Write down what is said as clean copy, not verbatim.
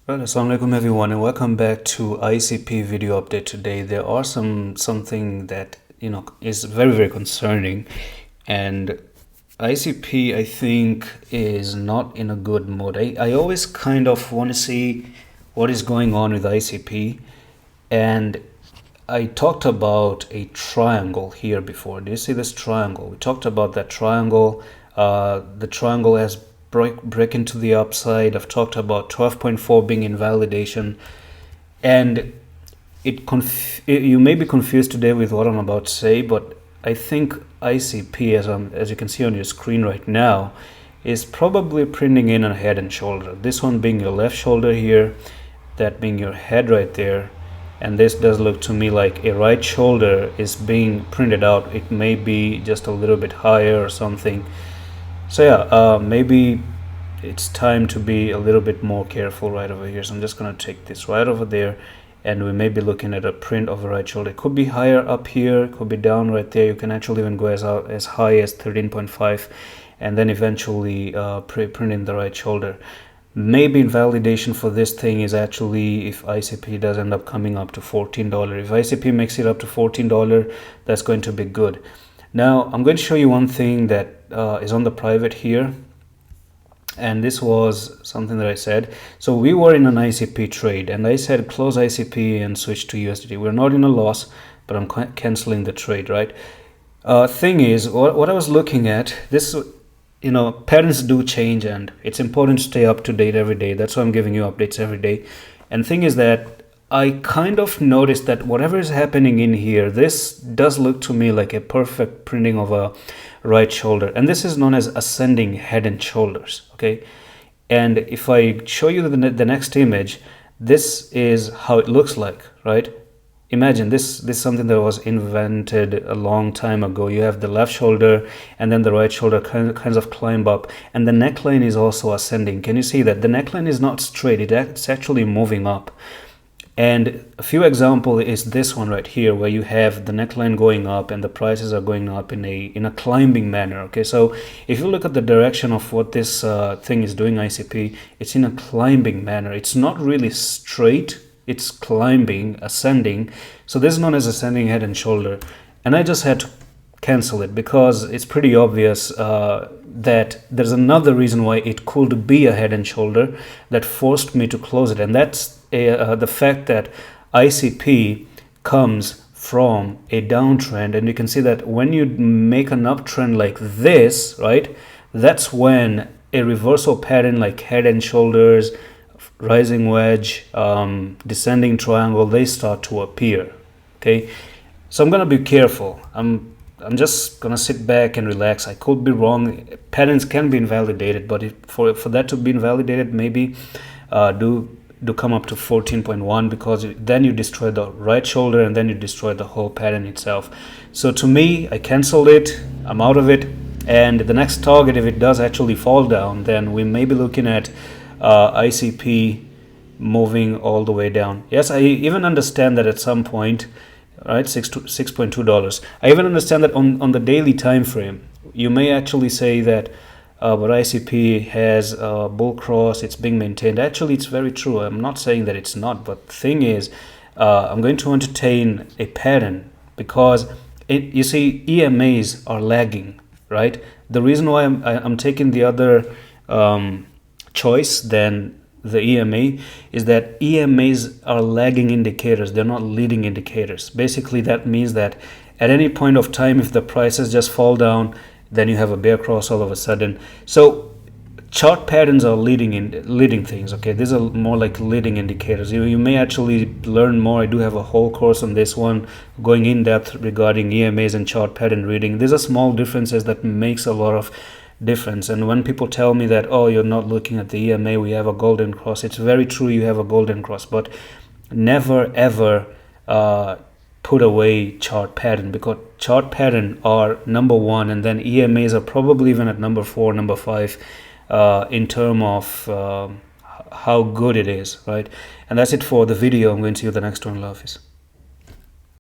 Well, Assalamualaikum everyone, and welcome back to ICP video update. Today there are something that is very concerning, and ICP I think is not in a good mood. I always kind of want to see what is going on with ICP, and I talked about a triangle here before. Do you see this triangle? We talked about that triangle. The triangle has break into the upside. I've talked about 12.4 being invalidation, and you may be confused today with what I'm about to say, but I think ICP, as you can see on your screen right now, is probably printing in a head and shoulder. This one being your left shoulder here, that being your head right there, and this does look to me like a right shoulder is being printed out. It may be just a little bit higher or something. So yeah, maybe it's time to be a little bit more careful right over here. So I'm just going to take this right over there, and we may be looking at a print of the right shoulder. It could be higher up here, it could be down right there. You can actually even go as high as 13.5 and then eventually print in the right shoulder. Maybe invalidation for this thing is actually if ICP does end up coming up to $14. If ICP makes it up to $14, that's going to be good. Now I'm going to show you one thing that is on the private here, and this was something that I said. So we were in an ICP trade, and I said close ICP and switch to USDT. We're not in a loss, but I'm canceling the trade, right? Thing is, what I was looking at, this, patterns do change, and it's important to stay up to date every day. That's why I'm giving you updates every day. And thing is that I kind of noticed that whatever is happening in here, this does look to me like a perfect printing of a right shoulder, and this is known as ascending head and shoulders. Okay, and if I show you the next image, this is how it looks like, right? Imagine this is something that was invented a long time ago. You have the left shoulder, and then the right shoulder kinds of climb up, and the neckline is also ascending. Can you see that the neckline is not straight? It's actually moving up. And a few example is this one right here, where you have the neckline going up and the prices are going up in a climbing manner. Okay, so if you look at the direction of what this thing is doing, ICP, it's in a climbing manner. It's not really straight, it's climbing, ascending. So this is known as ascending head and shoulder, and I just had to cancel it because it's pretty obvious that there's another reason why it could be a head and shoulder that forced me to close it, and that's the fact that ICP comes from a downtrend, and you can see that when you make an uptrend like this, right, that's when a reversal pattern like head and shoulders, rising wedge, descending triangle, they start to appear. Okay, so I'm gonna be careful. I'm just gonna sit back and relax. I could be wrong. Patterns can be invalidated, but for that to be invalidated, maybe do come up to 14.1, because then you destroy the right shoulder and then you destroy the whole pattern itself. So to me, I canceled it. I'm out of it. And the next target, if it does actually fall down, then we may be looking at ICP moving all the way down. Yes, I even understand that at some point, right, $6.2. I even understand that on the daily time frame, you may actually say that but ICP has bull cross, it's being maintained. Actually, it's very true. I'm not saying that it's not, but the thing is, I'm going to entertain a pattern because you see, EMAs are lagging, right? The reason why I'm taking the other choice than the EMA is that EMAs are lagging indicators. They're not leading indicators. Basically, that means that at any point of time, if the prices just fall down, then you have a bear cross all of a sudden. So chart patterns are leading things. Okay, these are more like leading indicators. You may actually learn more. I do have a whole course on this one, going in depth regarding EMAs and chart pattern reading. These are small differences that makes a lot of difference. And when people tell me that, oh, you're not looking at the EMA, we have a golden cross, it's very true, you have a golden cross, but never ever put away chart pattern, because chart pattern are number one, and then EMAs are probably even at number 4, number 5 in terms of how good it is, right? And that's it for the video. I'm going to see you the next one. Love is.